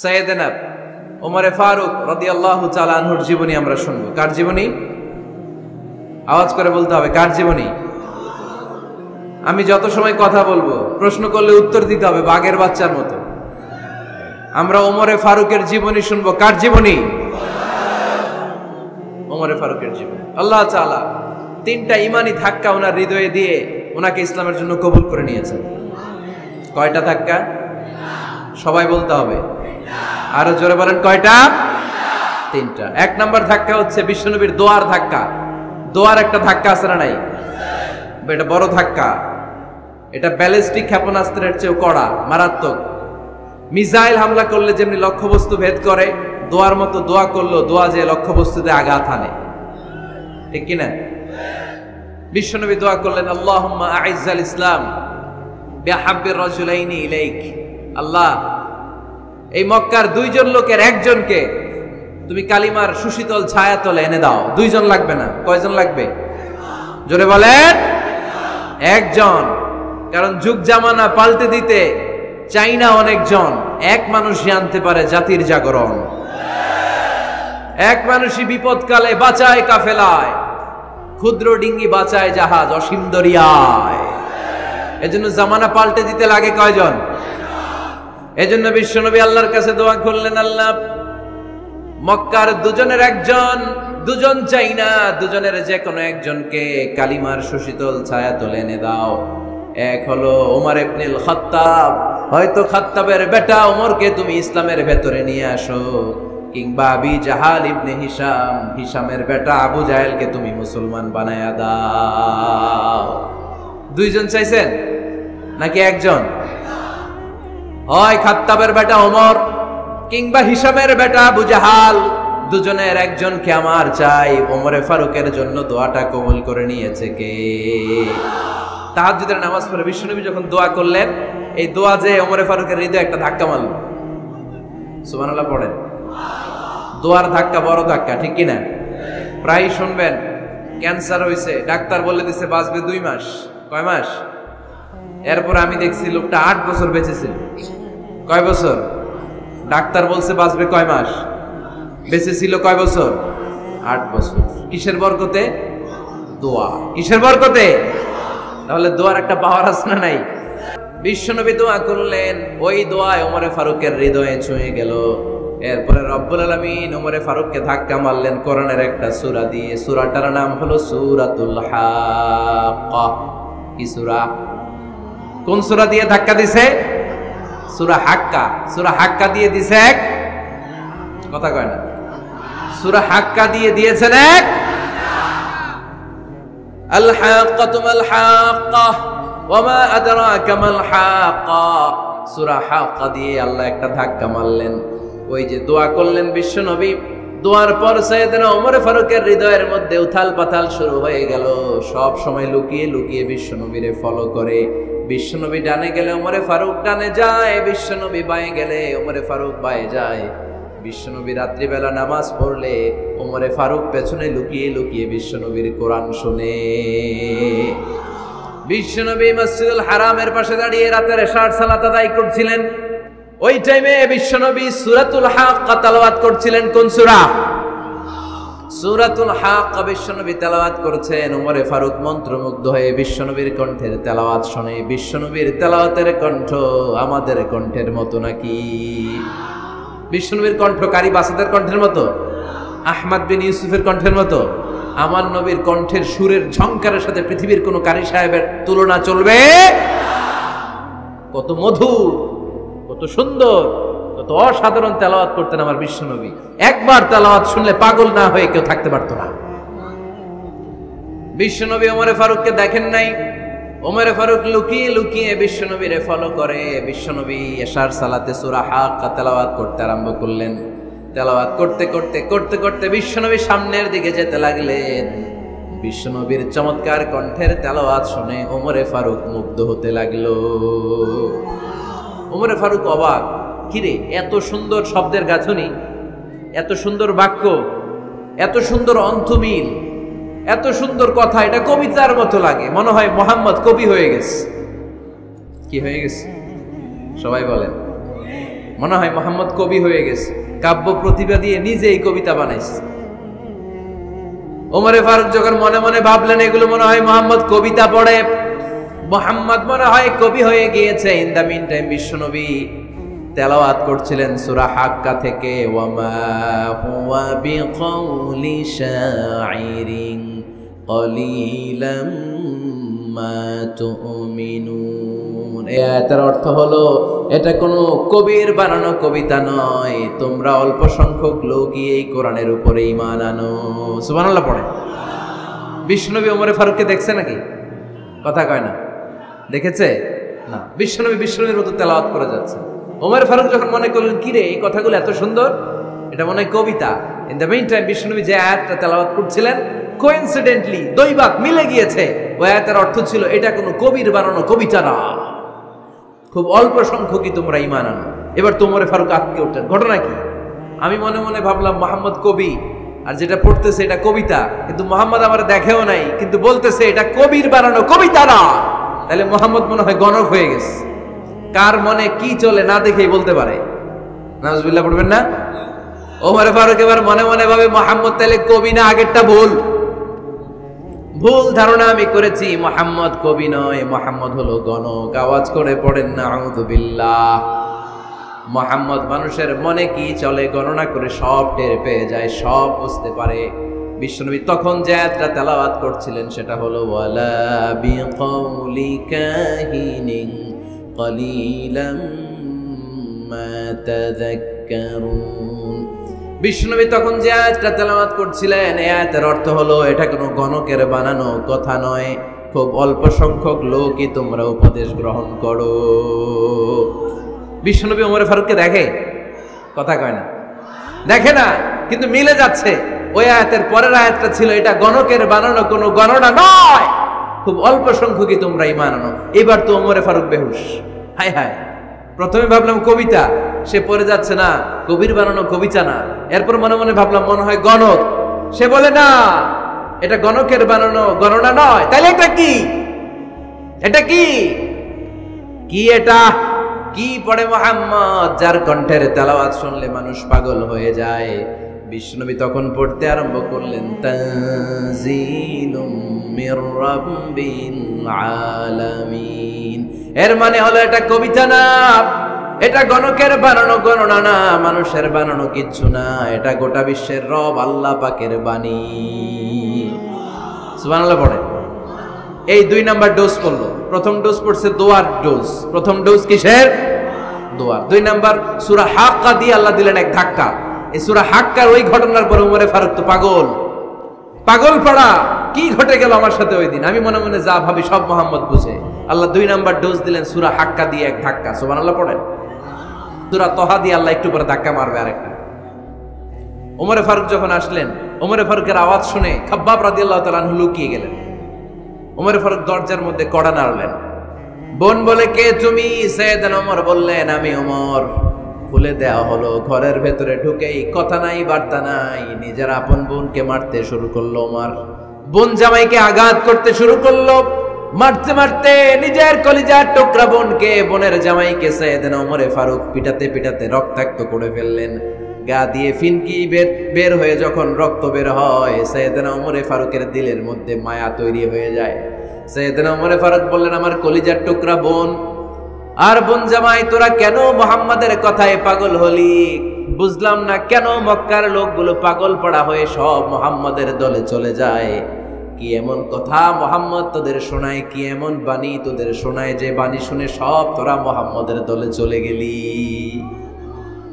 সাইয়েদনা ওমরে ফারুক রাদিয়াল্লাহু তাআলা আনহুর জীবনী আমরা শুনবো। কার জীবনী? আওয়াজ করে বলতে হবে, কার জীবনী? আমি যত সময় কথা বলবো প্রশ্ন করলে উত্তর দিতে হবে বাঘের বাচ্চার মতো। আমরা ওমরে ফারুকের জীবনী শুনবো। কার জীবনী? ওমরে ফারুকের জীবনী। আল্লাহ তাআলা তিনটা ঈমানি ধাক্কা ওনার হৃদয়ে দিয়ে ওনাকে ইসলামের জন্য কবুল করে নিয়েছেন। কয়টা ধাক্কা? সবাই বলতে হবে, আরো জোরে বলেন, কয়টা? তিনটা। এক নাম্বার ধাক্কা হচ্ছে বিশ্বনবীর দোয়ার ধাক্কা। দোয়ার একটা ধাক্কা আছে না নাই? এটা বড় ধাক্কা। এটা ব্যালিস্টিক ক্ষেপণাস্ত্রের চেয়েও কড়া, মারাত্মক। মিসাইল হামলা করলে যেমনি লক্ষ্যবস্তু ভেদ করে, দোয়ার মতো দোয়া করলো, দোয়া যে লক্ষ্যবস্তুতে আঘাত হানে, ঠিক কিনা? বিশ্বনবী দোয়া করলেন, আল্লাহুম্মা আইজ্জাল ইসলাম বিহাব্বির রাজুলাইনি ইলাইক। আল্লাহ, এই মক্কার দুইজন লোকের একজনকে তুমি কালিমার সুশীতল ছায়াতলে এনে দাও। দুইজন লাগবে না, কয়জন লাগবে? জোরে বলেন, একজন। কারণ যুগ জামানা পাল্টে দিতে চাই না অনেকজন, এক মানুষই আনতে পারে জাতির জাগরণ। এক মানুষই বিপদকালে বাঁচায় কাফেলায়, ক্ষুদ্র ডিঙ্গি বাঁচায় জাহাজ অসীম দরিয়ায়। এজন্য জামানা পাল্টে দিতে লাগে কয়জন? এজন্য বিশ্বনবী আল্লাহর কাছে দোয়া করলেন, আল্লাহ, মক্কার দুজনের একজন, দুজন চাই না, দুজনের যে কোনো একজনকে কালিমার সুশীতল ছায়াতলে এনে দাও। এক হলো ওমর ইবনুল খাত্তাব, হয়তো খাত্তাবের বেটা ওমরকে তুমি ইসলামের ভেতরে নিয়ে আসো, কিংবা আবি জাহাল ইবনে হিশাম, হিশামের বেটা আবু জাহেলকে তুমি মুসলমান বানায়া দাও। দুইজন চাইছেন নাকি একজন? হয় খাত্তাবের বেটা ওমর কিংবা হিশামের বেটা আবু জাহাল, দুজনের একজনকে আমার চাই। ওমরে ফারুকের জন্য দোয়াটা কবুল করে নিয়েছে কে? তাহাজ্জুদের নামাজ পড়ে বিশ্বনবী যখন দোয়া করলেন, এই দোয়া যে ওমরে ফারুকের হৃদয়ে একটা ধাক্কা মারল। সুবহানাল্লাহ পড়েন। দোয়ার ধাক্কা বড় ধাক্কা, ঠিক কিনা? প্রায় শুনবেন ক্যান্সার হয়েছে, ডাক্তার বলে দিছে বাঁচবে 2 মাস। কয় মাস? এরপর আমি দেখছি লোকটা 8 বছর বেঁচেছিল। কয় বছর? ডাক্তার বলছে বাঁচবে কয় মাস, বেঁচেছিল কয় বছর? 8 বছর। কিসের বরকতে? দোয়া। কিসের বরকতে? তাহলে দোয়ার একটা পাওয়ার আছে না নাই? বিশ্বনবী দোয়া করলেন, ওই দোয়ায় ওমরে ফারুকের হৃদয়ে ছুঁয়ে গেল। এরপরে রব্বুল আলামিন ওমরে ফারুককে ধাক্কা মারলেন কোরআনের একটা সূরা দিয়ে। সূরাটার নাম হলো সূরাতুল হাক্কা। কি সূরা? কোন সূরা দিয়ে ধাক্কা দিছে? সূরা হাক্কা। সূরা হাক্কা দিয়ে দিছে এক, কথা কয় না। সূরা হাক্কা দিয়ে দিয়েছেন এক। আল হাক্কাতু মাল হাক্কা ওয়া মা আদরাকা মাল হাক্কা। সূরা হাক্কা দিয়ে আল্লাহ একটা ধাক্কা মারলেন। ওই যে দোয়া করলেন বিশ্বনবী, দোয়ার পর সাইয়েদনা ওমর ফারুকের হৃদয়ের মধ্যে উথাল পাথাল শুরু হয়ে গেল। সব সময় লুকিয়ে লুকিয়ে বিশ্বনবীরে ফলো করে। বিশ্বনবী ডানে গেলে ওমরে ফারুক ডানে যায়, বিশ্বনবী বাঁয়ে গেলে ওমরে ফারুক বাঁয়ে যায়। বিশ্বনবী রাত্রিবেলা নামাজ পড়লে ওমরে ফারুক পেছনে লুকিয়ে লুকিয়ে বিশ্বনবীর কোরআন শুনে। বিশ্বনবী মসজিদুল হারামের পাশে দাঁড়িয়ে রাতের এশার সালাত আদায় করছিলেন। ওই টাইমে বিশ্বনবী সূরাতুল হাক্কা তেলাওয়াত করছিলেন। কোন সূরা? সূরাতুল হাক্কা বিশ্বনবী তেলাওয়াত করছেন। ওমরে ফারুক মন্ত্রমুগ্ধ হয়ে বিশ্বনবীর কণ্ঠের তেলাওয়াত শুনে। বিশ্বনবীর তেলাওয়াতের কণ্ঠ আমাদের কণ্ঠের মতো নাকি? বিশ্বনবীর কণ্ঠ কারি বাসাদের কণ্ঠের মতো? আহমদ বিন ইউসুফের কণ্ঠের মতো? আমার নবীর কণ্ঠের সুরের ঝংকারের সাথে পৃথিবীর কোন কারি সাহেবের তুলনা চলবে? কত মধুর, কত সুন্দর, কত অসাধারণ তেলাওয়াত করতেন আমার বিশ্বনবী। একবার তেলাওয়াত শুনলে পাগল না হয়ে কেউ থাকতে পারতো না। বিশ্বনবী ওমরে ফারুককে দেখেন নাই। ওমরে ফারুক লুকিয়ে লুকিয়ে বিশ্বনবীরে ফলো করে। বিশ্বনবী এশার সালাতে সূরা হাক্কা তেলাওয়াত করতে আরম্ভ করলেন। তেলাওয়াত করতে করতে করতে করতে বিশ্বনবী সামনের দিকে যেতে লাগলেন। বিশ্বনবীর চমৎকার কণ্ঠের তেলাওয়াত শুনে ওমরে ফারুক মুগ্ধ হতে লাগলো। ওমরে ফারুক অবাক, কিরে এত সুন্দর শব্দের গাঁথনি, এত সুন্দর বাক্য, এত সুন্দর অন্তমিল, এত সুন্দর কথা, এটা কবিতার মতো লাগে। মনে হয় মোহাম্মদ কবি হয়ে গেছে। কি হয়ে গেছে? সবাই বলেন। মনে হয় মোহাম্মদ কবি হয়ে গেছে, কাব্য প্রতিভা দিয়ে নিজেই কবিতা বানাইছে। ওমরে ফারুক যখন মনে মনে ভাবলেন এগুলো মনে হয় মোহাম্মদ কবিতা পড়ে, মোহাম্মদ মনে হয় কবি হয়ে গিয়েছে। ইন দা মিন টাইম বিশ্বনবী তেলাওয়াত করছিলেন সূরা হাক্কা থেকে, ওয়ামা হুয়া বিকাউলি শাইরিন কলিলাম মা তুমিনুন। এই আয়াতের অর্থ হলো এটা কোনো কবির বানানো কবিতা নয়, তোমরা অল্প সংখ্যক লোকই এই কোরআনের উপরে ঈমান আনো। সুবহানাল্লাহ পড়ে। বিশ্বনবী ওমরে ফারুককে দেখছে নাকি? কথা কয় না, দেখেছে না? বিশ্বনবীর মতো তেলাওয়াত করে যাচ্ছে। ওমর ফারুক যখন মনে করলেন কি রে এই কথাগুলো এত সুন্দর, এটা মনে হয় কবিতা। ইন দ্য মিন টাইম বিশ্বনবী যে আয়াতটা তেলাওয়াত করছিলেন কোইন্সিডেন্টলি দৈবাক মিলে গিয়েছে। ওই আয়াতের অর্থ ছিল এটা কোনো কবির বানানো কবিতা না, খুব অল্প সংখ্যকই তোমরা ঈমান আনো। এবার তো ওমর ফারুক আটকে উঠলেন, ঘটনা কি? আমি মনে মনে ভাবলাম মোহাম্মদ কবি, আর যেটা পড়তেছে এটা কবিতা, কিন্তু মোহাম্মদ আমার দেখেও নাই, কিন্তু বলতেছে এটা কবির বানানো কবিতা না। তাহলে মোহাম্মদ মনে হয় গণক হয়ে গেছে। কার মনে কি চলে না দেখেই বলতে পারে। নাউজুবিল্লাহ পড়বেন না? ওমর ফারুক এবার মনে মনে ভাবে মোহাম্মদ তাহলে কবি না, আগেরটা ভুল ধারণা আমি করেছি। মোহাম্মদ কবি নয়, মোহাম্মদ হলো গণক। আওয়াজ করে পড়েন নাউযুবিল্লাহ। মোহাম্মদ মানুষের মনে কি চলে গণনা করে সব টের পেয়ে যায়, সব বুঝতে পারে। বিশ্বনবী তখন যে আয়াতটা তেলাওয়াত করছিলেন সেটা হলো ওয়ালা বিকাউলি কাহিনিন কলিলাম মা তাযাক্কারুন। বিশ্বনবী তখন যে আয়াতটা তেলাওয়াত করছিলেন এই আয়াতের অর্থ হলো এটা কোনো গণকের বানানো কথা নয়, খুব অল্প সংখ্যক লোকই তোমরা উপদেশ গ্রহণ করো। বিশ্বনবী ওমর ফারুককে দেখে? কথা কয় না, দেখে না, কিন্তু মিলে যাচ্ছে। ওই আয়াতের পরের আয়াতটা ছিল এটা গণকের বানানো কোনো গণনা নয়, খুব অল্প সংখ্যকই তোমরা ঈমান আনো। এবার তো ওমর ফারুক বেহুশ। হায় হায়, প্রথমে ভাবলাম কবিতা, সে পড়ে যাচ্ছে না কবির বানানো কবিতা না। এরপর মনে মনে ভাবলাম মনে হয় গণক, সে বলে না এটা গণকের বানানো গণনা নয়। তাহলে এটা কি? এটা কি কি এটা কি পড়ে মুহাম্মদ, যার কণ্ঠের তেলাওয়াত শুনলে মানুষ পাগল হয়ে যায়। বিশ্বনবী তখন পড়তে আরম্ভ করলেন তানজিলুম মির রাব্বিল আলামিন। এর মানে হলো এটা কবিতা না, এটা গণকের বানানো গণনা না, মানুষের বানানো কিচ্ছু না, এটা গোটা বিশ্বের রব আল্লাহ পাকের বাণী। সুবহানাল্লাহ পড়ে। এই 2 নাম্বার ডোজ পড়লো। প্রথম ডোজ পড়ছে দোয়ার ডোজ। প্রথম ডোজ কিসের? দোয়ার। 2 নাম্বার সূরা হাক্কা দিয়ে আল্লাহ দিলেন এক ধাক্কা। এই সূরা হাক্কার ওই ঘটনার পরে ওমরে ফারুক তো পাগল পড়া। কি ঘটে গেল আমার সাথে ওই দিন? আমি মনে মনে যা ভাবি সব মোহাম্মদ বুঝে। আল্লাহ 2 নাম্বার ডোজ দিলেন সূরা হাক্কা দিয়ে এক ধাক্কা। সুবহানাল্লাহ পড়েন। সূরা তহা দিয়ে আল্লাহ একটু পরে ধাক্কা মারবে আরেকটা। ওমরে ফারুক যখন আসলেন, ওমরে ফারুকের আওয়াজ শুনে খাব্বাব রাদিয়াল্লাহু তাআলা আনহু লুকিয়ে গেলেন। ওমরে ফারুক দরজার মধ্যে কড়া নাড়লেন। বোন বলে কে তুমি? সাইয়েদনা ওমর বললেন আমি ওমর। খুলে দেওয়া হলো। ঘরের ভেতরে ঢুকেই কথা নাই বার্তা নাই, নিজের আপন বোনকে মারতে শুরু করলো ওমর। বোন জামাইকে আঘাত করতে শুরু করলো। মারতে মারতে নিজের কলিজার টুকরা বোনকে, বোনের জামাইকে সাইয়েদনা ওমরে ফারুক পিটাতে রক্তাক্ত করে ফেললেন। গা দিয়ে ফিনকি বের হয়ে যখন রক্ত বের হয়, সাইয়েদনা ওমরে ফারুকের দিলের মধ্যে মায়া তৈরি হয়ে যায়। সাইয়েদনা ওমরে ফারুক বললেন আমার কলিজার টুকরা বোন আর বোন জামাই, তোরা কেন মুহাম্মাদের কথায় পাগল হলি? বুঝলাম না কেন মক্কার লোকগুলো পাগল পড়া হয়ে সব মুহাম্মাদের দলে চলে যায়। কি এমন কথা মুহাম্মদ তোদের শোনায়, কি এমন বাণী তোদের শোনায় যে বাণী শুনে সব তোরা মুহাম্মাদের দলে চলে গেলি?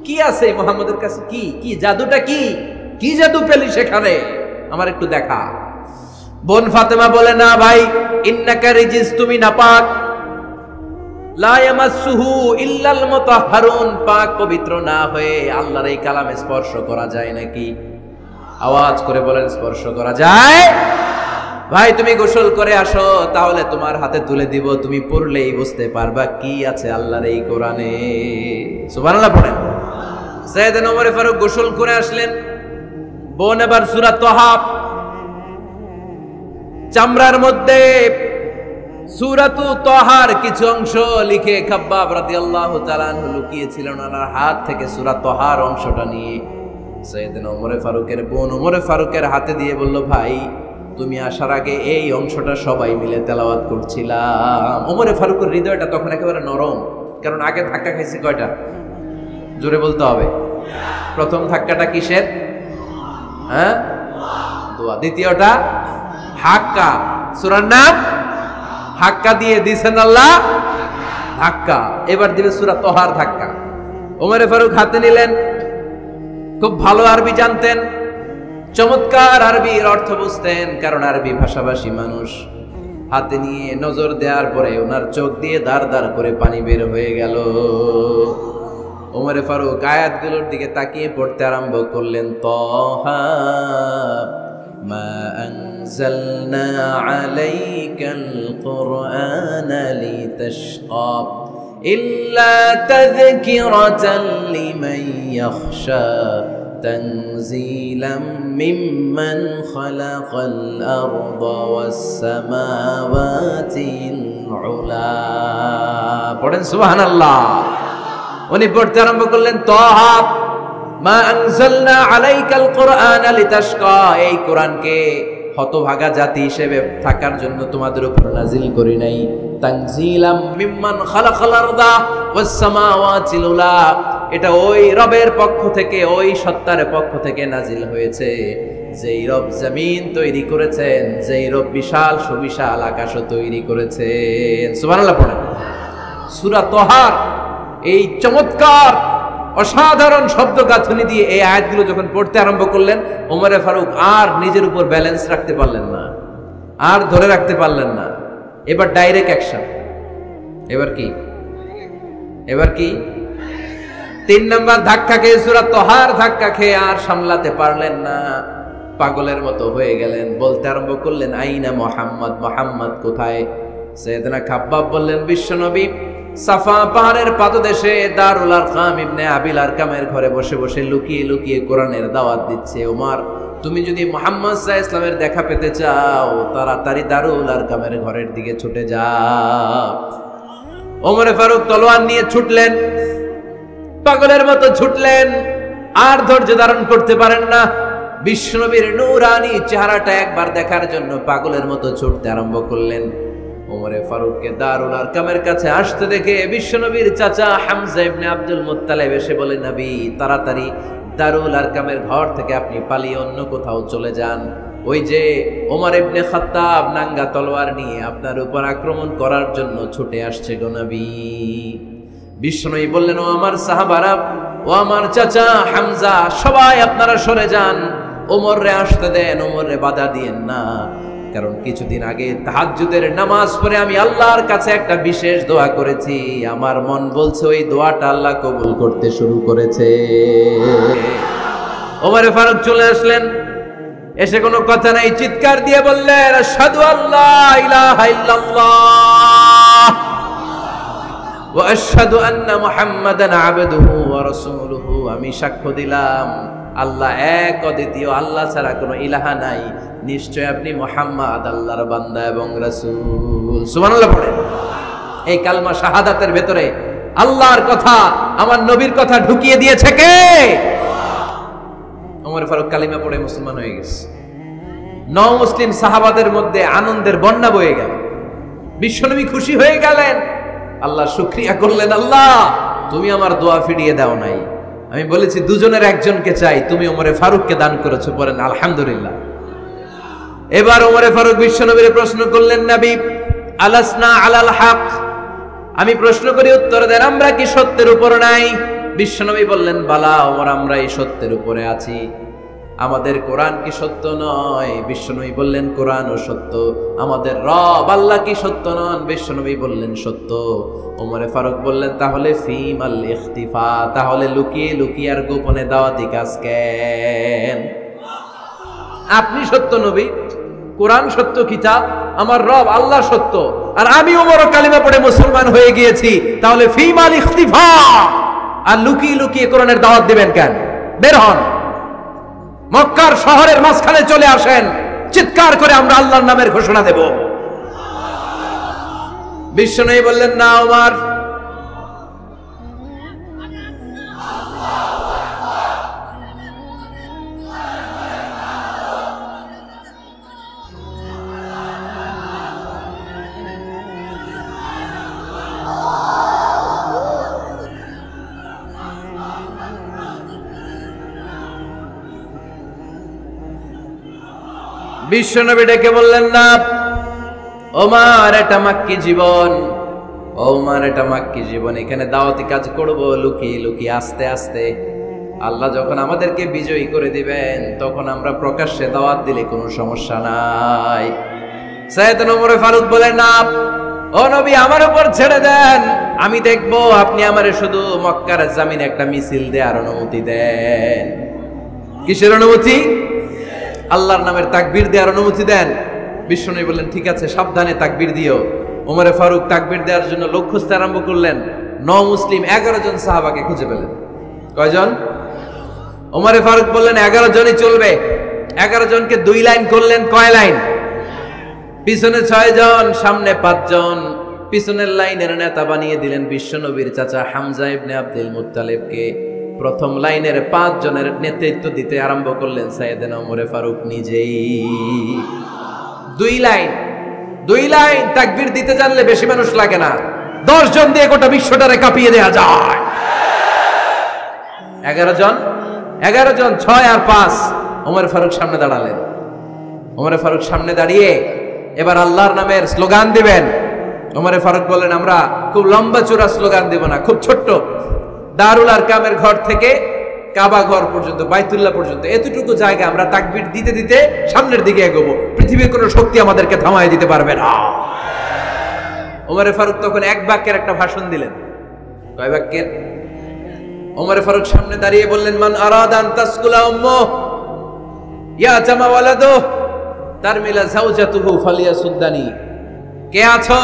কি আছে মুহাম্মাদের কাছে? কি জাদুটা? কি জাদু পেলি সেখানে? আমার একটু দেখা। বোন ফাতেমা বলে না ভাই, ইন্নাকা রিজিস, তুমি নাপাক। লা ইয়ামাসসুহু ইল্লাল মুতাহহারুন, পাক পবিত্র না হয়ে আল্লাহর এই কালামে স্পর্শ করা যায় নাকি? আওয়াজ করে বলেন স্পর্শ করা যায়? ভাই তুমি গোসল করে আসো, তাহলে তোমার হাতে তুলে দিব, তুমি পড়লেই বুঝতে পারবা কি আছে আল্লাহর এই কোরআনে। সুবহানাল্লাহ পড়েন। সাইয়েদনা ওমর ফারুক গোসল করে আসলেন। বোন এবার সূরা তহা চামড়ার মধ্যে সূরাতু তাহার কিছু অংশ লিখে খাব্বাব রাদিয়াল্লাহু তাআলা আনহু লুকিয়েছিলেন ওনার হাত থেকে। সূরা তাহার অংশটা নিয়ে সাইয়েদনা ওমর ফারুকের বোন ওমর ফারুকের হাতে দিয়ে বলল, ভাই তুমি আসার আগে এই অংশটা সবাই মিলে তেলাওয়াত করছিলাম। ওমর ফারুকের হৃদয়টা তখন একেবারে নরম, কারণ আগে ধাক্কা খাইছে কয়টা? জোরে বলতে হবে। প্রথম ধাক্কাটা কিসের? হ্যাঁ, দোয়া। দ্বিতীয়টা হাক্কা, সূরার নাম হাক্কা দিয়ে দিয়েছেন আল্লাহ ধাক্কা। এবার দিবে সূরা তাহার ধাক্কা। ওমর ফারুক হাতে নিলেন, খুব ভালো আরবি জানতেন, চমৎকার আরবির অর্থ বুঝতেন, কারণ আরবি ভাষাভাষী মানুষ। হাতে নিয়ে নজর দেওয়ার পরে ওনার চোখ দিয়ে দাঁড় দাঁড় করে পানি বের হয়ে গেল। ওমর ফারুক আয়াতগুলোর দিকে তাকিয়ে পড়তে আরম্ভ করলেন, তাহা মা আনজালনা আলাইকাল কুরআনা লিতাশকা ইল্লা তাযকিরাতাল লিমান ইয়াখশা তানজিলাম মিম্মান খালাকাল আরদা ওয়াস সামাওয়াতিল উলা। পড়েন সুবহানাল্লাহ। উনি পড়তে আরম্ভ করলেন, তাহা মা আনজালনা আলাইকাল কুরআনা লিতাশকা, এই কোরআনকে হতভাগা জাতি হিসেবে থাকার জন্য তোমাদের উপর নাজিল করি নাই। তানজিলাম মিম্মান খালাকাল আরদা ওয়াস সামাওয়াতিল উলা, এটা ওই রবের পক্ষ থেকে, ওই সত্তার পক্ষ থেকে নাজিল হয়েছে যেই রব জমিন তৈরি করেছেন, যেই রব বিশাল সুবিশাল আকাশও তৈরি করেছেন। সুবহানাল্লাহ পড়েন। সূরা তাহার এই চমৎকার অসাধারণ শব্দ গাঁথনি দিয়ে এই আয়াতগুলো যখন পড়তে আরম্ভ করলেন, ওমর ফারুক আর নিজের উপর ব্যালেন্স রাখতে পারলেন না, আর ধরে রাখতে পারলেন না। এবার ডাইরেক্ট অ্যাকশন। এবার কি 3 নাম্বার ধাক্কা খেয়ে, সূরা তাহার ধাক্কা খেয়ে আর সামলাতে পারলেন না, পাগলের মতো হয়ে গেলেন। বলতে আরম্ভ করলেন, আইনা মুহাম্মদ, মুহাম্মদ কোথায়? সাইয়েদনা খাব্বাব বললেন, বিশ্বনবী সাফা পাহাড়ের পাদদেশে দারুল আরকাম ইবনে আবিল আরকামের ঘরে বসে বসে লুকিয়ে লুকিয়ে কোরআনের দাওয়াত দিচ্ছে। ওমর, তুমি যদি মুহাম্মদ সাল্লাল্লাহু আলাইহি ওয়াসাল্লামের দেখা পেতে চাও, তাড়াতাড়ি দারুল আরকামের ঘরের দিকে ছুটে যাও। ওমর ফারুক তলোয়ার নিয়ে ছুটলেন, পাগলের মতো ছুটলেন, আর ধৈর্য ধারণ করতে পারেন না। বিশ্বনবীর নূরানি চেহারাটা একবার দেখার জন্য পাগলের মতো ছুটতে আরম্ভ করলেন। ওমর ফারুককে দারুল আরকামের কাছে আসতে দেখে বিশ্বনবীর চাচা হামজা ইবনে আব্দুল মুত্তালিব এসে বলে, নবী তাড়াতাড়ি দারুল আরকামের ঘর থেকে আপনি পালিয়ে অন্য কোথাও চলে যান। ওই যে ওমর ইবনে খাত্তাব নাঙ্গা তলোয়ার নিয়ে আপনার উপর আক্রমণ করার জন্য ছুটে আসছে গো নবী। বিশ্বনবী বললেন, ও আমার সাহাবারা, ও আমার চাচা হামজা, সবাই আপনারা সরে যান, ওমররে আসতে দেন, ওমররে বাধা দিয়েন না। কারণ কিছুদিন আগে তাহাজ্জুদের নামাজ পড়ে আমি আল্লাহর কাছে একটা বিশেষ দোয়া করেছি, আমার মন বলছে ওই দোয়াটা আল্লাহ কবুল করতে শুরু করেছে। ওমর ফারুক চলে আসলেন, এসে কোনো কথা নাই, চিৎকার দিয়ে বললেন, আশহাদু আল্লা ইলাহা ইল্লাল্লাহ ওয়া আশহাদু আন্না মুহাম্মাদান আবদুহু ওয়া রাসূলুহু, আমি সাক্ষ্য দিলাম আল্লাহ এক, অদ্বিতীয়, আল্লাহ ছাড়া কোনো ইলাহা নাই, নিশ্চয় আপনি মুহাম্মদ আল্লাহর বান্দা এবং রাসূল। সুবহানাল্লাহ পড়েন। এই কালমা শাহাদাতের ভেতরে আল্লাহর কথা, আমার নবীর কথা ঢুকিয়ে দিয়েছে কে? ওমর ফারুক কালিমা পড়ে মুসলমান হয়ে গেছে। মুসলিম সাহাবাদের মধ্যে আনন্দের বন্যা বয়ে গেল। বিশ্বনবী খুশি হয়ে গেলেন, আল্লাহ শুকরিয়া করলেন, আল্লাহ তুমি আমার দোয়া ফিরিয়ে দাও নাই, আমি বলেছি দুজনের একজনকে চাই, তুমি ওমরে ফারুককে দান করেছো। পড়েন আলহামদুলিল্লাহ। এবার ওমরে ফারুক বিশ্বনবীর প্রশ্ন করলেন, নবী আলাসনা আলাল হক, আমি প্রশ্ন করি উত্তর দেন, আমরা কি সত্যের উপর নাই? বিশ্বনবী বললেন, বালা ওমর, আমরা এই সত্যের উপরে আছি, আমাদের কোরআন কি সত্য নয়? বিশ্বনবী বললেন, কোরআনও সত্য। আমাদের রব আল্লাহ কি সত্য নন? বিশ্বনবী বললেন, সত্য। ওমরে ফারুক বললেন, তাহলে ফিমাল ইখতিফা, তাহলে লুকিয়ে লুকিয়ে আর গোপনে দাওয়াতি কাজ কেন? আপনি সত্য নবী, কোরআন সত্য কিতাব, আমার রব আল্লাহ সত্য, আর আমি ওমর কালিমা পড়ে মুসলমান হয়ে গিয়েছি, তাহলে ফিমাল ইখতিফা, আর লুকিয়ে লুকিয়ে কোরআনের দাওয়াত দিবেন কেন? বের হন, মক্কার শহরের মাঝখানে চলে আসেন, চিৎকার করে আমরা আল্লাহর নামের ঘোষণা দেব। বিশ্বনবী বললেন, না ওমর, বিশ্বনবী ডেকে বললেন, না ওমর, এটা মাক্কি জীবন, ওমর এটা মাক্কি জীবন, এখানে দাওয়াতি কাজ করব লুকিয়ে লুকিয়ে আস্তে আস্তে। আল্লাহ যখন আমাদেরকে বিজয়ী করে দিবেন তখন আমরা প্রকাশ্যে দাওয়াত দিলে কোনো সমস্যা নাই। সাইয়েদনা ওমর ফারুক বলেন, না ও নবী, আমার উপর ছেড়ে দেন, আমি দেখব আপনি আমারে শুধু মক্কার জমিনে একটা মিছিল দেওয়ার অনুমতি দেন। কিসের অনুমতি? আল্লাহর নামের তাকবীর দেওয়ার অনুমতি দেন। বিশ্বনবী বললেন, ঠিক আছে, সাবধানে তাকবীর দিও। ওমরে ফারুক তাকবীর দেওয়ার জন্য লোক খুঁজতে আরম্ভ করলেন। মুসলিম 11 জন সাহাবাকে খুঁজে পেলেন। কয়জন? ওমরে ফারুক বললেন 11 জনই চলবে। 11 জনকে 2 লাইন করলেন। কয় লাইন? পিছনে 6 জন, সামনে 5 জন। পিছনের লাইনের নেতা বানিয়ে দিলেন বিশ্বনবীর চাচা হামজা ইবনে আব্দুল মুত্তালিবকে। প্রথম লাইনের 5 জনের নেতৃত্ব দিতে আরম্ভ করলেন সাইয়েদনা ওমরে ফারুক নিজেই। 2 লাইন তাকবীর দিতে জানলে বেশি মানুষ লাগে না, 10 জন দিয়ে গোটা বিশ্বটারে কাঁপিয়ে দেওয়া যায়। 11 জন, 6 আর 5। ওমর ফারুক সামনে দাঁড়ালেন। ওমর ফারুক সামনে দাঁড়িয়ে এবার আল্লাহর নামের স্লোগান দিবেন। ওমর ফারুক বললেন, আমরা খুব লম্বা চূড়া স্লোগান দেব না, খুব ছোট্ট, দারুল আরকামের ঘর থেকে কাবা ঘর পর্যন্ত, বাইতুল্লাহ পর্যন্ত এতটুকু জায়গা আমরা তাকবীর দিতে দিতে সামনের দিকে এগোবো, পৃথিবীর কোনো শক্তি আমাদেরকে থামায় দিতে পারবে না। ওমর ফারুক তখন 1 বাক্যের একটা ভাষণ দিলেন। কয় বাক্যের? ওমর ফারুক সামনে দাঁড়িয়ে বললেন, মান আরাদা আন তাসকুলা উম্মু ইয়া জামা ওয়ালাদু তারমিলা যাওজাতুহু ফালিয়াসুদ্দানি। কে আছো?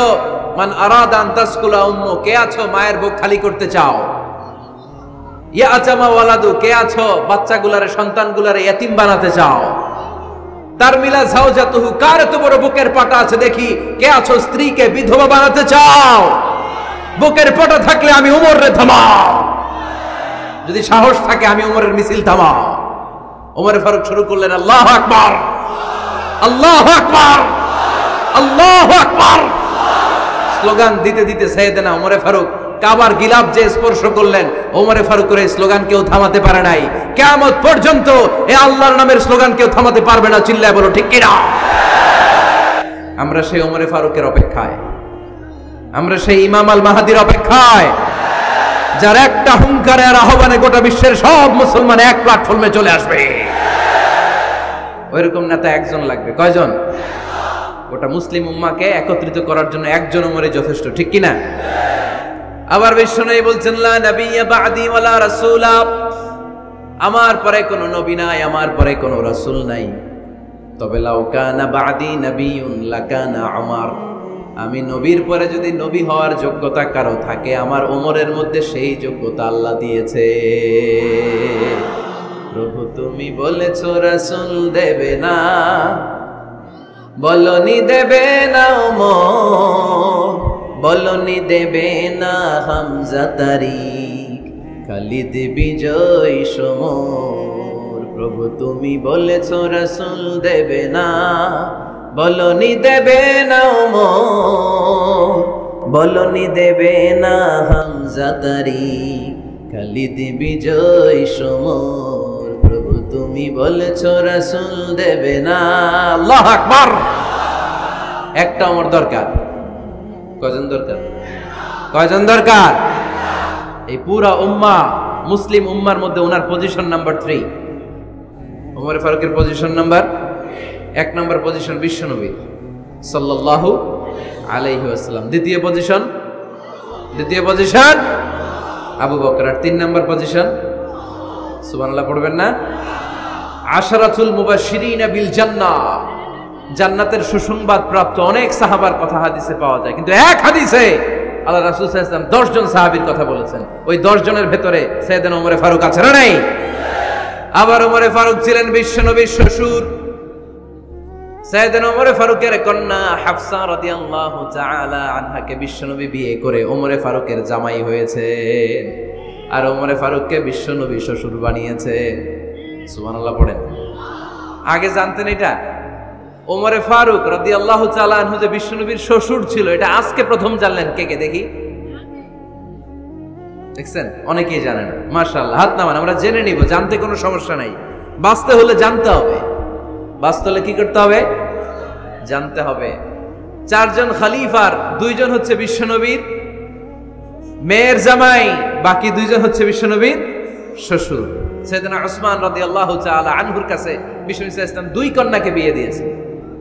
মান আরাদা আন তাসকুলা উম্মু, কে আছো মায়ের বুক খালি করতে চাও? ইয়া জামা ওয়ালাদু, কে আছো বাচ্চাগুলারে, সন্তানগুলারে ইয়াতিম বানাতে চাও? তারমিলা যাওজাতুহু, কার এত বড় বুকের পাটা আছে দেখি, কে আছো স্ত্রীকে বিধবা বানাতে চাও? বুকের পাটা থাকলে আমি ওমরে থামাও, যদি সাহস থাকে আমি ওমরের মিছিল থামাও। ওমর ফারুক শুরু করলেন, আল্লাহু আকবার, আল্লাহু আকবার, আল্লাহু আকবার। স্লোগান দিতে দিতে সাইয়েদনা ওমর ফারুক কাবার গিলাফ যে স্পর্শ করলেন, ওমর ফারুকের এই স্লোগান কেউ থামাতে পারে নাই। কিয়ামত পর্যন্ত এই আল্লাহর নামের স্লোগান কেউ থামাতে পারবে না। চিল্লায় বলো ঠিক কিনা? আমরা সেই ওমর ফারুকের অপেক্ষায়, আমরা সেই ইমাম আল মাহদির অপেক্ষায়, যার একটা হুঙ্কারে আর আহ্বানে গোটা বিশ্বের সব মুসলমান এক প্ল্যাটফর্মে চলে আসবে। ওইরকম নেতা একজন লাগবে। কয়জন? গোটা মুসলিম উম্মাহকে একত্রিত করার জন্য একজন ওমরই যথেষ্ট। ঠিক কিনা? আবার বিশ্বনবী বলছেন, লা নাবিয়্যা বা'দি ওয়ালা রাসূলা, আমার পরে কোনো নবী নাই, আমার পরে কোনো রাসূল নাই। তবে লাউ কানা বা'দি নাবিয়্যুন লাকানা উমর, আমি নবীর পরে যদি নবী হওয়ার যোগ্যতা কারো থাকে, আমার ওমরের মধ্যে সেই যোগ্যতা আল্লাহ দিয়েছে। প্রভু তুমি বলেছো রাসূল দেবে না, বলনি দেবে না ওমর, বলনি দেবে না হামজা তারিক, খালিদ বিজয় সমর। প্রভু তুমি বলেছো রাসূল দেবে না, বলনি দেবে না ওমর, বলনি দেবে না হামজা তারিক, খালিদ বিজয় সমর। প্রভু তুমি বলেছো রাসূল দেবে না। আল্লাহু আকবার। একটা ওমর দরকার। কয়জন দরকার? কয়জন দরকার? এই পুরা উম্মাহ, মুসলিম উম্মার মধ্যে ওনার পজিশন নাম্বার 3। ওমর ফারুকের পজিশন নাম্বার 1 নম্বর পজিশন বিশ্বনবী সাল্লাল্লাহু আলাইহি ওয়াসাল্লাম। দ্বিতীয় পজিশন আবু বকর। আর 3 নম্বর পজিশন, সুবহানাল্লাহ পড়বেন না? আশরাতুল মুবাশশিরিন বিল জান্নাহ, জান্নাতের সুসংবাদ প্রাপ্ত অনেক সাহাবার কথা হাদিসে পাওয়া যায়, কিন্তু এক হাদিসে আল্লাহ রাসূল সাল্লাল্লাহু আলাইহি ওয়াসাল্লাম 10 জন সাহাবীর কথা বলেছেন। ওই 10 জনের ভেতরে সাইয়েদনা ওমর ফারুক আছে না নাই? আবার ওমর ফারুক ছিলেন বিশ্বনবীর শ্বশুর। সাইয়েদনা ওমর ফারুকের কন্যা হাফসা রাদিয়াল্লাহু তাআলা আনহাকে বিশ্বনবী বিয়ে করে ওমর ফারুকের জামাই হয়েছে, আর ওমর ফারুককে বিশ্বনবী শ্বশুর বানিয়েছে। সুবহানাল্লাহ পড়েন। আগে জানতেন এটা? ওমর ফারুক রাদিয়াল্লাহু তাআলা আনহু যে বিশ্বনবীর শ্বশুর ছিল, এটা আজকে প্রথম জানলেন। কে কে দেখি? দেখছেন, অনেকেই জানে না। মাশাআল্লাহ, হাত নামান, আমরা জেনে নিব, জানতে কোনো সমস্যা নাই। বাঁচতে হলে জানতে হবে, বাঁচতে হলে কি করতে হবে? জানতে হবে। চারজন খলিফার দুইজন হচ্ছে বিশ্বনবীর মেয়ের জামাই, বাকি দুইজন হচ্ছে বিশ্বনবীর শ্বশুর। সাইয়েদনা উসমান রাদিয়াল্লাহু তাআলা আনহুর কাছে বিশ্বনবী সাল্লাল্লাহু আলাইহি ওয়াসাল্লাম দুই কন্যাকে বিয়ে দিয়েছে।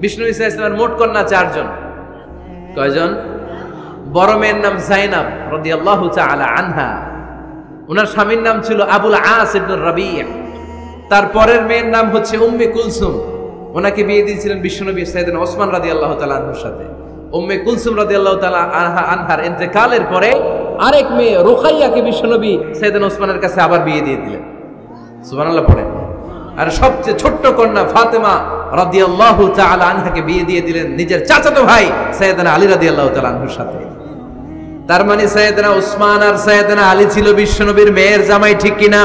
বিশ্বনবী সাল্লাল্লাহু আলাইহি ওয়াসাল্লামের মোট কন্যা চারজন। কয়জন? বড় মেয়ের নাম যায়েনব রাদিয়াল্লাহু তাআলা আনহা, ওনার স্বামীর নাম ছিল আবুল আস ইবনে রাবি'। তারপরের মেয়ের নাম হচ্ছে উম্মে কুলসুম, ওনাকে বিয়ে দিয়েছিলেন বিশ্বনবী সাইয়েদনা ওসমান রাদিয়াল্লাহু তাআলা আনহুর সাথে। উম্মে কুলসুম রাদিয়াল্লাহু তাআলা আনহার ইন্তেকালের পরে আরেক মেয়ে রুকাইয়াকে বিশ্বনবী সাইয়েদনা ওসমানের কাছে আবার বিয়ে দিয়ে দিলেন। সুবহানাল্লাহ পড়েন। আর সবচেয়ে ছোট্ট কন্যা ফাতেমা রাদিয়াল্লাহু তাআলা আনহাকে বিয়ে দিয়ে দিলেন নিজের চাচাতো ভাই সাইয়েদনা আলী রাদিয়াল্লাহু তাআলা আনহুর সাথে। তার মানে সাইয়েদনা ওসমান আর সাইয়েদনা আলী ছিল বিশ্বনবীর মেয়ের জামাই, ঠিক কিনা?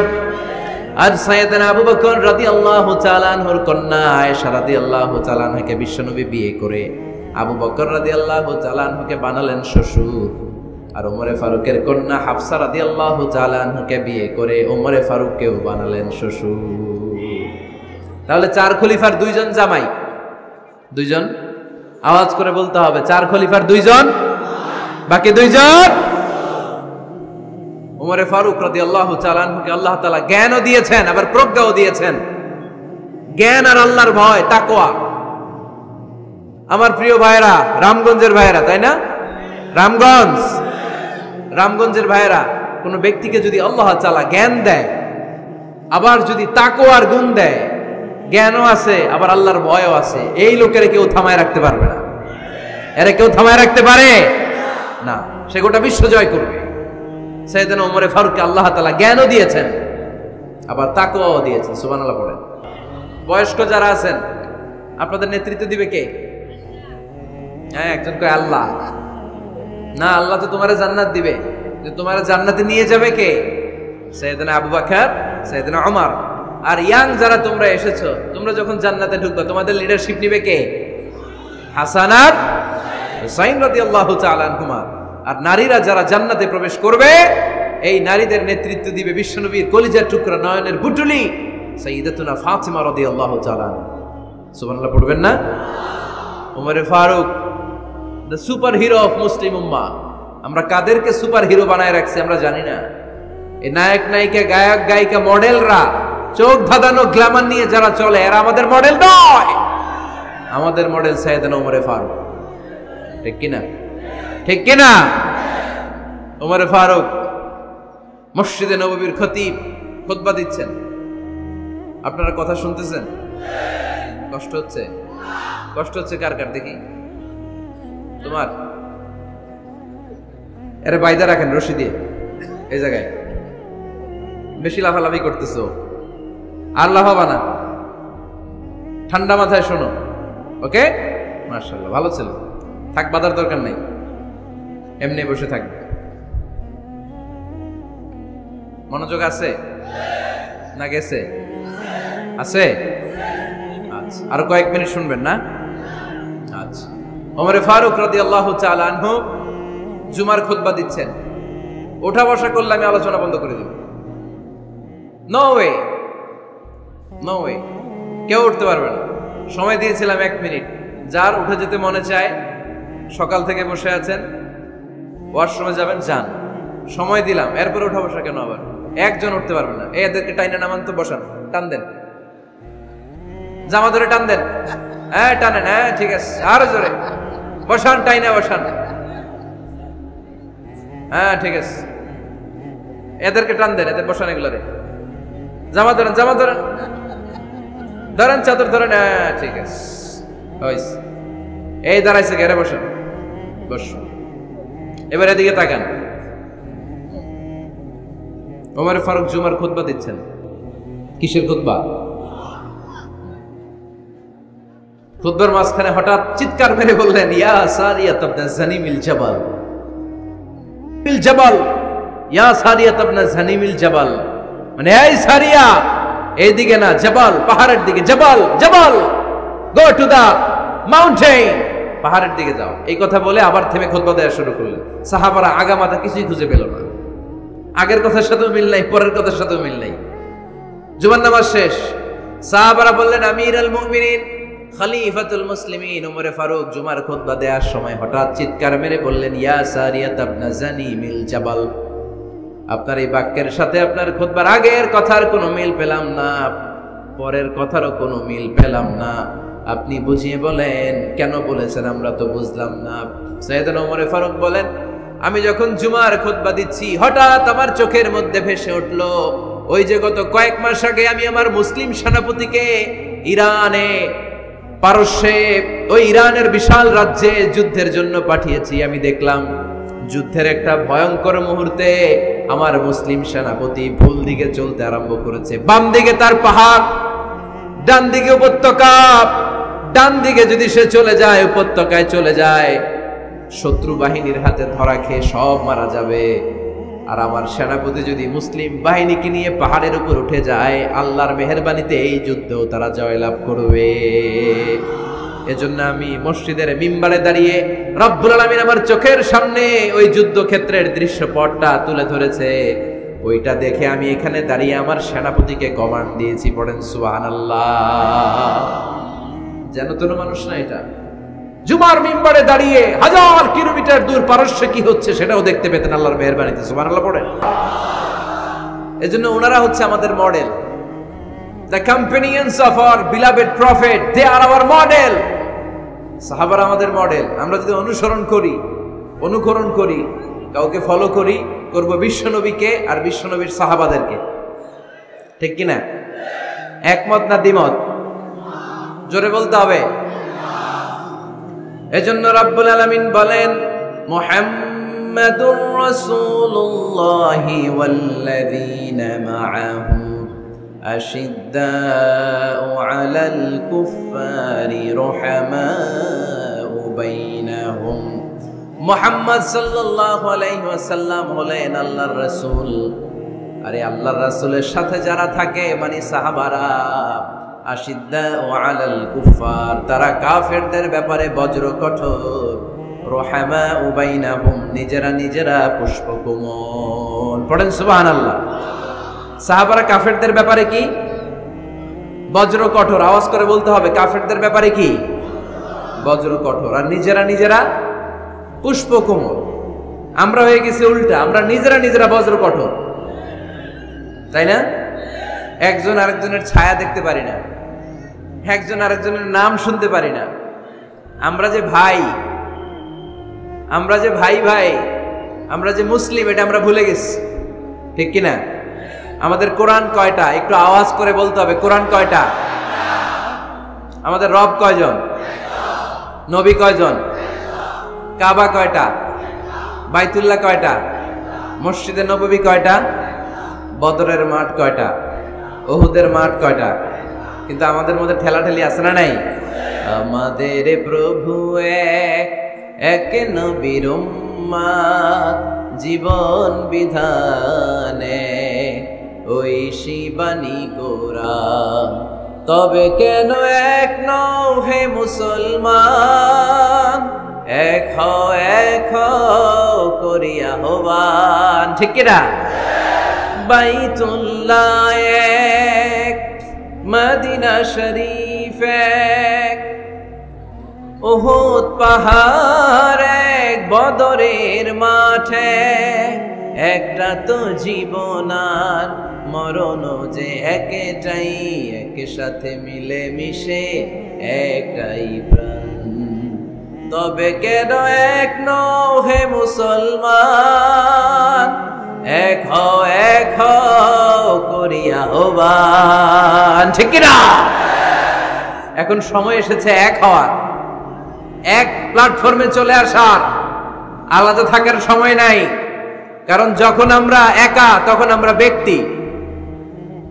আর সাইয়েদনা আবু বকর রাদিয়াল্লাহু তাআলা আনহুর কন্যা আয়েশা রাদিয়াল্লাহু তাআলা আনহাকে বিশ্বনবী বিয়ে করে আবু বকর রাদিয়াল্লাহু তাআলা আনহুকে বানালেন শ্বশুর। আর ওমরে ফারুকের কন্যা হাফসা রাদিয়াল্লাহু তাআলা আনহাকে বিয়ে করে ওমরে ফারুককেও বানালেন শ্বশুর। তাহলে চার খলিফার দুইজন জামাই, দুইজন। আওয়াজ করে বলতে হবে, চার খলিফার দুইজন, বাকি দুইজন। ওমরে ফারুক রাদিয়াল্লাহু তাআলা আনহুকে আল্লাহ তাআলা জ্ঞানও দিয়েছেন, আবার প্রজ্ঞাও দিয়েছেন। জ্ঞান আর আল্লাহর ভয়, তাকওয়া। আমার প্রিয় ভাইরা, রামগঞ্জের ভাইরা, তাই না? রামগঞ্জের ভাইরা, কোন ব্যক্তিকে যদি আল্লাহ তাআলা জ্ঞান দেয়, আবার যদি তাকওয়ার গুণ দেয়, জ্ঞানও আছে আবার আল্লাহর ভয়ও আছে, এই লোকের কেউ থামায় রাখতে পারবে না। এরা কেউ থামায় রাখতে পারে না, সে গোটা বিশ্ব জয় করবে। সাইয়েদনা ওমরে ফারুককে আল্লাহ তাআলা জ্ঞানও দিয়েছেন, আবার তাকওয়াও দিয়েছেন। সুবহানাল্লাহ পড়েন। বয়স্ক যারা আছেন, আপনাদের নেতৃত্ব দিবে কে? হ্যাঁ, একজন কয় আল্লাহ। না, আল্লাহ তো তোমারে জান্নাত দিবে, যে তোমারে জান্নাতে নিয়ে যাবে কে? সাইয়েদনা আবু বকর, সাইয়েদনা ওমর। আর ইয়াং যারা তোমরা এসেছো, তোমরা যখন জান্নাতে ঢুকবে, তোমাদের লিডারশিপ নিবে কে? হাসান আর হুসাইন রাদিয়াল্লাহু তাআলা আনহুমা। আর নারীরা যারা জান্নাতে প্রবেশ করবে, এই নারীদের নেতৃত্ব দিবে বিশ্বনবীর কলিজার টুকরা, নয়নের বুটুলি সাইয়্যিদাতুনা ফাতিমা রাদিয়াল্লাহু তাআলা। সুবহানাল্লাহ পড়বেন না? ওমরে Farooq, the super hero of Muslim উম্মাহ। আমরা কাদেরকে সুপার হিরো বানায় রাখছি আমরা জানি না। এই নায়ক নায়িকা, গায়ক গায়িকা, মডেলরা, চোখ ধাঁধানো গ্ল্যামার নিয়ে যারা চলে, এরা আমাদের মডেল নয়। আমাদের মডেল সাইয়েদনা ওমরে ফারুক, ঠিক কিনা? ঠিক কিনা? ওমরে ফারুক মসজিদে নববীর খতিব, খুতবা দিচ্ছেন। আপনারা কথা শুনতেছেন? কষ্ট হচ্ছে? কষ্ট হচ্ছে কার কার দেখি? তোমার? এরে বাইদা রাখেন রশি দিয়ে, এই জায়গায় বেশি লাফালাফি করতেছো, আর লাফাবা না, ঠান্ডা মাথায় শোনো। ওকে, মাশাআল্লাহ, ভালো ছিল। থাক, বাধার দরকার নাই, এমনি বসে থাকবে। মনোযোগ আছে না গেছে? আছে? আচ্ছা, আরো কয়েক মিনিট শুনবেন না? আচ্ছা। ওমরে ফারুক রাদিয়াল্লাহু তাআলা আনহু জুমার খুতবা দিচ্ছেন। ওঠা বসা করলে আমি আলোচনা বন্ধ করে দেব। নো ওয়ে, নো ওয়ে, কেউ উঠতে পারবে না। সময় দিয়েছিলাম 1 মিনিট। যার উঠে যেতে মনে চায়, সকাল থেকে বসে আছেন, ওয়াশরুমে যাবেন, যান, সময় দিলাম, এরপরে উঠা বসা কেন আবার? একজন উঠতে পারবে না। এদেরকে টাইনা নামান তো, বসান, টান দেন, জামা ধরে টান দেন। হ্যাঁ, টানেন, হ্যাঁ, ঠিক আছে, আরো জোরে বসান, টাইনা বসান। হ্যাঁ, ঠিক আছে, এদেরকে টান দেন, এদের বসান, এগুলারে জামা ধরেন, জামা ধরেন, ধরেন, চাদর ধরেন। হ্যাঁ, ঠিক আছে, এই দাঁড়াইছে, ঘেরে বসেন, বস। এবার এদিকে তাকান। ওমর ফারুক জুমার খুতবা দিচ্ছেন। কিসের খুতবা? খুতবার মাঝখানে হঠাৎ চিৎকার মেরে বললেন, ইয়া সারিয়া তাবনা জানিমিল জাবাল, মিল জাবাল, ইয়া সারিয়া তাবনা জানিমিল জাবাল, মানে এই সারিয়া, এইদিকে না, জাবাল পাহাড়ের দিকে, জাবাল জাবাল, গো টু দা মাউন্টেন, পাহাড়ের দিকে যাও। এই কথা বলে আবার থেমে খুতবা দেওয়া শুরু করলেন। সাহাবারা আগা মাথা কিছুই খুঁজে পেল না, আগের কথার সাথেও মিল নাই, পরের কথার সাথেও মিল নাই। জুমার নামাজ শেষ, সাহাবারা বললেন, আমির আল মুমিনিন খলিফাতুল মুসলিমিন ওমরে ফারুক জুমার খুতবা দেওয়ার সময় হঠাৎ চিৎকার মেরে বললেন, ইয়া সারিয়া তাবনা জানিমিল জাবাল। আপনার এই বাক্যের সাথে আপনার খুতবার আগের কথার কোনো মিল পেলাম না, পরের কথারও কোনো মিল পেলাম না, আপনি বুঝিয়ে বলেন কেন বলেছেন, আমরা তো বুঝলাম না। সাইয়েদনা ওমরে ফারুক বলেন, আমি যখন জুমার খুতবা দিচ্ছি হঠাৎ আমার চোখের মধ্যে ভেসে উঠল ওই যে গত কয়েক মাস আগে আমি আমার মুসলিম সেনাপতিকে ইরানে, পারস্যে, ওই ইরানের বিশাল রাজ্যে যুদ্ধের জন্য পাঠিয়েছি। আমি দেখলাম যুদ্ধের একটা ভয়ঙ্কর মুহূর্তে আমার মুসলিম সেনাপতি ভুল দিকে চলতে আরম্ভ করেছে। বাম দিকে তার পাহাড়, ডান দিকে উপত্যকা, ডান দিকে যদি সে চলে যায়, উপত্যকায় চলে যায়, শত্রু বাহিনীর হাতে ধরা খেয়ে সব মারা যাবে। আর আমার সেনাপতি যদি মুসলিম বাহিনীকে নিয়ে পাহাড়ের উপর উঠে যায়, আল্লাহর মেহেরবানিতে এই যুদ্ধেও তারা জয়লাভ করবে। এজন্য আমি মসজিদের মিম্বারে দাঁড়িয়ে রব্বুল আলামিন আমার চোখের সামনে ওই যুদ্ধক্ষেত্রের দৃশ্যপটটা তুলে ধরেছে, ওইটা দেখে আমি এখানে দাঁড়িয়ে আমার সেনাপতিকে কমান্ড দিয়েছি। পড়েন সুবহানাল্লাহ। যেন তোর মানুষ না, এটা জুমার মিম্বারে দাঁড়িয়ে 1000 কিলোমিটার দূর পারস্যে কি হচ্ছে সেটাও দেখতে পেতেন আল্লাহর মেহেরবানিতে। সুবহানাল্লাহ পড়েন। এজন্য ওনারা হচ্ছে আমাদের model. The companions of our beloved prophet, they are our model. সাহাবারা আমাদের মডেল। আমরা যদি অনুসরণ করি, অনুকরণ করি, কাউকে ফলো করি, করব বিশ্বনবীকে আর বিশ্বনবীর সাহাবাদেরকে। ঠিক কি না? একমত না দ্বিমত? জোরে বলতে হবে। এজন্য রাব্বুল আলামিন বলেন, মুহাম্মাদুর রাসূলুল্লাহি ওয়াল্লাযীনা মাআহু আশিদ্দাউ আলাল কুফফারি রুহামাউ বাইনাহুম। মুহাম্মদ সাল্লাল্লাহু আলাইহি ওয়াসাল্লাম হলেন আল্লাহর রাসূল। আরে আল্লাহর রাসূলের সাথে যারা থাকে মানে সাহাবারা, আশিদ্দাউ আলাল কুফফার, তারা কাফেরদের ব্যাপারে বজ্র কঠোর, রুহামাউ বাইনাহুম, নিজেরা নিজেরা পুষ্পকোমল। পড়েন সুবহানাল্লাহ। সাহাবারা কাফেরদের ব্যাপারে কি? বজ্র কঠোর। আওয়াজ করে বলতে হবে, কাফেরদের ব্যাপারে কি? বজ্র কঠোর। আর নিজেরা নিজেরা পুষ্পকোমল। আমরা হয়ে গেছি উল্টা, আমরা নিজেরা নিজেরা বজ্র কঠোর, তাই না? একজন আরেকজনের ছায়া দেখতে পারি না, একজন আরেকজনের নাম শুনতে পারি না। আমরা যে ভাই, আমরা যে ভাই ভাই, আমরা যে মুসলিম, এটা আমরা ভুলে গেছি। ঠিক কিনা? আমাদের কোরআন কয়টা? একটু আওয়াজ করে বলতে হবে, কোরআন কয়টা? আমাদের রব কয়জন? নবী কয়জন? কাবা কয়টা? বাইতুল্লাহ কয়টা? মসজিদে নববী কয়টা? বদরের মাঠ কয়টা? উহুদের মাঠ কয়টা? কিন্তু আমাদের মধ্যে ঠেলাঠেলি আছে না নাই? আমাদের প্রভু এক, এক নবীর উম্মত, জীবন বিধানে ওই শিবানী কোরআন। তবে কেন এক নও হে মুসলমান, এক হও করিয়া আহ্বান। ঠিক কিনা? বাইতুল্লাহ এক, মদিনা শরীফ এক, উহুদ পাহাড় এক, বদরের মাঠে একটা তো জীবন আর মরণ যে একটাই, একে সাথে মিলে মিশে একটাই প্রাণ। তবে কেন এক নও হে মুসলমান, এক হও করিয়া আহ্বান। ঠিক কিনা? এখন সময় এসেছে এক হওয়ার, এক প্ল্যাটফর্মে চলে আসার। আলাদা থাকার সময় নাই, কারণ যখন আমরা একা তখন আমরা ব্যক্তি।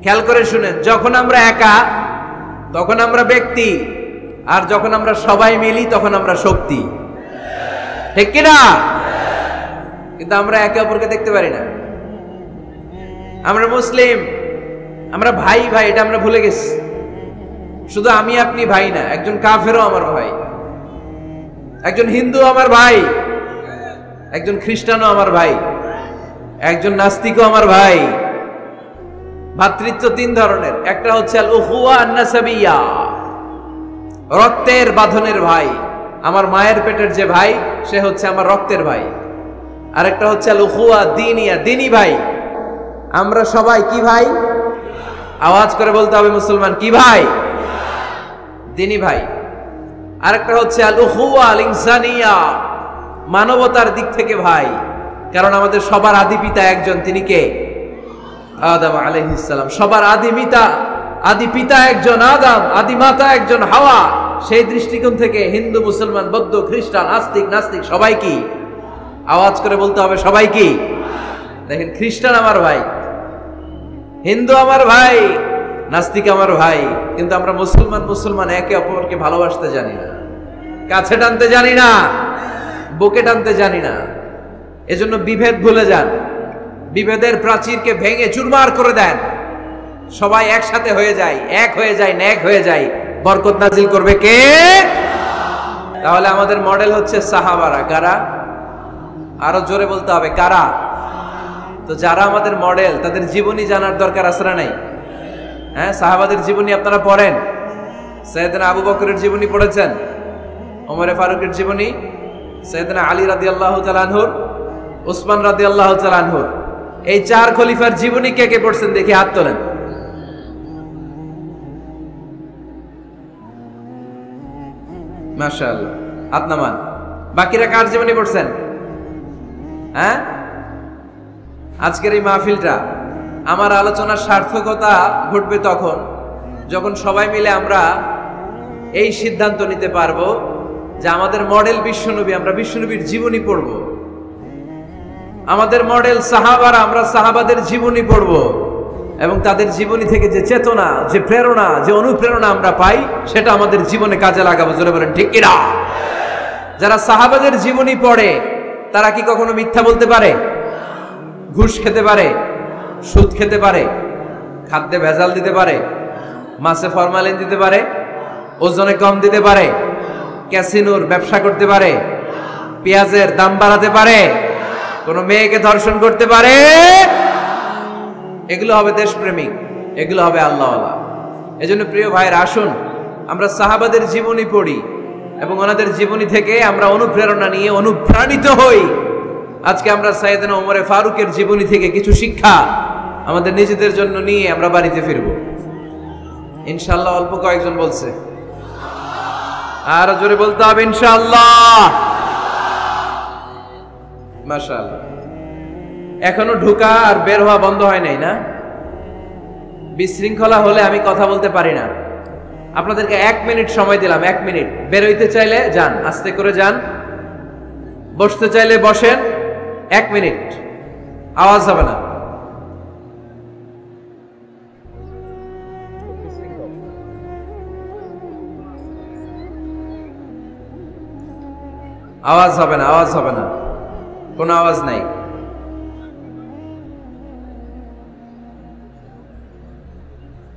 খেয়াল করে শুনেন, যখন আমরা একা তখন আমরা ব্যক্তি, আর যখন আমরা সবাই মিলি তখন আমরা শক্তি, ঠিক কিনা? কিন্তু আমরা একে অপরকে দেখতে পারি না। আমরা মুসলিম, আমরা ভাই ভাই, এটা আমরা ভুলে গেছি। শুধু আমি আপনি ভাই না, একজন কাফেরও আমার ভাই, একজন হিন্দু আমার ভাই, একজন খ্রিস্টানও আমার ভাই, একজন নাস্তিকও আমার ভাই। ভ্রাতৃত্ব তিন ধরনের, একটা হচ্ছে আল উখুয়া আন-নাসাবিয়া, রক্তের বাঁধনের ভাই, আমার মায়ের পেটের যে ভাই সে হচ্ছে আমার রক্তের ভাই। আরেকটা হচ্ছে আল উখুয়া দ্বীনিয়া, দ্বীনি ভাই। আমরা সবাই কি ভাই? আওয়াজ করে বলতে হবে মুসলমান, কি ভাই? দ্বীনি ভাই। আরেকটা হচ্ছে আল উখুয়া আল ইনসানিয়া, মানবতার দিক থেকে ভাই। কারণ আমাদের সবার আদি পিতা একজন, তিনি কে? আদম আলাইহিস সালাম। সবার আদি পিতা একজন আদম, আদি মাতা একজন হাওয়া। সেই দৃষ্টিকোণ থেকে হিন্দু, মুসলমান, বৌদ্ধ, খ্রিস্টান, আস্তিক, নাস্তিক সবাই কি? আওয়াজ করে বলতে হবে সবাই কি? দেখেন, খ্রিস্টান আমার ভাই, হিন্দু আমার ভাই, নাস্তিক আমার ভাই, কিন্তু আমরা মুসলমান একে অপরকে ভালোবাসতে জানি না, কাছে টানতে জানি না, বুকে টানতে জানি না। এজন্য বিভেদ ভুলে যান, বিভেদের প্রাচীরকে ভেঙে চুরমার করে দেন, সবাই একসাথে হয়ে যায়, এক হয়ে যায়, নেক হয়ে যায়। বরকত নাজিল করবে কে? তাহলে আমাদের মডেল হচ্ছে সাহাবারা। কারা? আরো জোরে বলতে হবে, কারা? তো যারা আমাদের মডেল, তাদের জীবনী জানার দরকার আছে না নাই? হ্যাঁ, সাহাবাদের জীবনী আপনারা পড়েন। সাইয়েদনা আবু বকরের জীবনী পড়েছেন, ওমরে ফারুকের জীবনী, সাইয়েদনা আলী রাদিয়াল্লাহু তাআলা আনহুর, উসমান রাদিয়াল্লাহু তাআলা আনহুর, এই চার খলিফার জীবনী কে কে পড়ছেন দেখি হাত তোলেন। মাশাআল্লাহ, হাত নামান। বাকিরা কার জীবনী পড়ছেন? হ্যাঁ, আজকের এই মাহফিলটা, আমার আলোচনার সার্থকতা ঘটবে তখন যখন সবাই মিলে আমরা এই সিদ্ধান্ত নিতে পারবো যে আমাদের মডেল বিশ্বনবী, আমরা বিশ্বনবীর জীবনী পড়ব। আমাদের মডেল সাহাবারা, আমরা সাহাবাদের জীবনী পড়ব এবং তাদের জীবনী থেকে যে চেতনা, যে প্রেরণা, যে অনুপ্রেরণা আমরা পাই সেটা আমাদের জীবনে কাজে লাগাবো। জোরে বলেন ঠিক কিনা? যারা সাহাবাদের জীবনী পড়ে তারা কি কখনো মিথ্যা বলতে পারে? ঘুষ খেতে পারে? সুদ খেতে পারে? খাদ্যে ভেজাল দিতে পারে? মাছে ফরমালিন দিতে পারে? ওজনে কম দিতে পারে? ক্যাসিনোর ব্যবসা করতে পারে? পেঁয়াজের দাম বাড়াতে পারে? কোন মেয়েকে ধর্ষণ করতে পারে? এগুলো হবে দেশপ্রেমিক, এগুলো হবে আল্লাহওয়ালা। এজন্য প্রিয় ভাইয়ের, আসুন আমরা সাহাবাদের জীবনী পড়ি এবং ওনাদের জীবনী থেকে আমরা অনুপ্রেরণা নিয়ে অনুপ্রাণিত হই। আজকে আমরা সাইয়েদনা ওমরে ফারুকের জীবনী থেকে কিছু শিক্ষা আমাদের নিজেদের জন্য নিয়ে আমরা বাড়িতে ফিরব ইনশাআল্লাহ। অল্প কয়েকজন বলছে, আর জোরে বলতে হবে ইনশাআল্লাহ। মাশাআল্লাহ। এখনো ঢোকা আর বের হওয়া বন্ধ হয় নাই না? বিশৃঙ্খলা হলে আমি কথা বলতে পারি না। আপনাদেরকে 1 মিনিট সময় দিলাম, 1 মিনিট। বের হইতে চাইলে যান, আস্তে করে যান, বসতে চাইলে বসেন। 1 মিনিট, আওয়াজ হবে না। আওয়াজ হবে না, আওয়াজ হবে না, কোনো আওয়াজ নাই।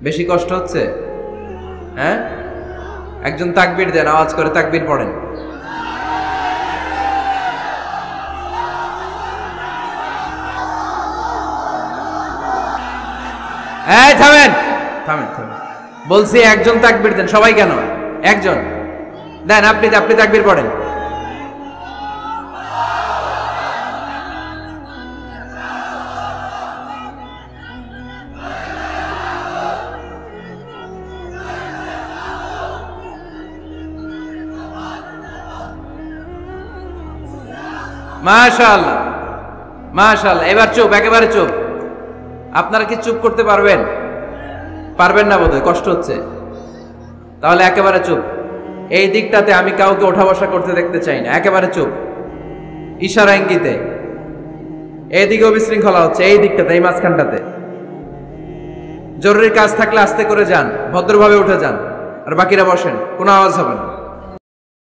বেশি কষ্ট হচ্ছে? হ্যাঁ, একজন তাকবীর দেন, আওয়াজ করে তাকবীর পড়েন। এই থামেন, থামেন, থামেন বলছি। একজন তাকবীর দেন। সবাই কেন? একজন দেন। আপনি তাকবীর পড়েন। মাশাআল্লাহ, মাশাআল্লাহ। এবার চুপ, একেবারে চুপ। আপনারা কি চুপ করতে পারবেন? পারবেন না বোধহয়, কষ্ট হচ্ছে। তাহলে একেবারে চুপ। এই দিকটাতে আমি কাউকে ওঠা বসা করতে দেখতে চাই না। একেবারে চুপ, ইশারা ইঙ্গিতে। এইদিকেও বিশৃঙ্খলা হচ্ছে, এই দিকটাতে, এই মাঝখানটাতে। জরুরি কাজ থাকলে আস্তে করে যান, ভদ্রভাবে উঠে যান। আর বাকিরা বসেন, কোনো আওয়াজ হবে না।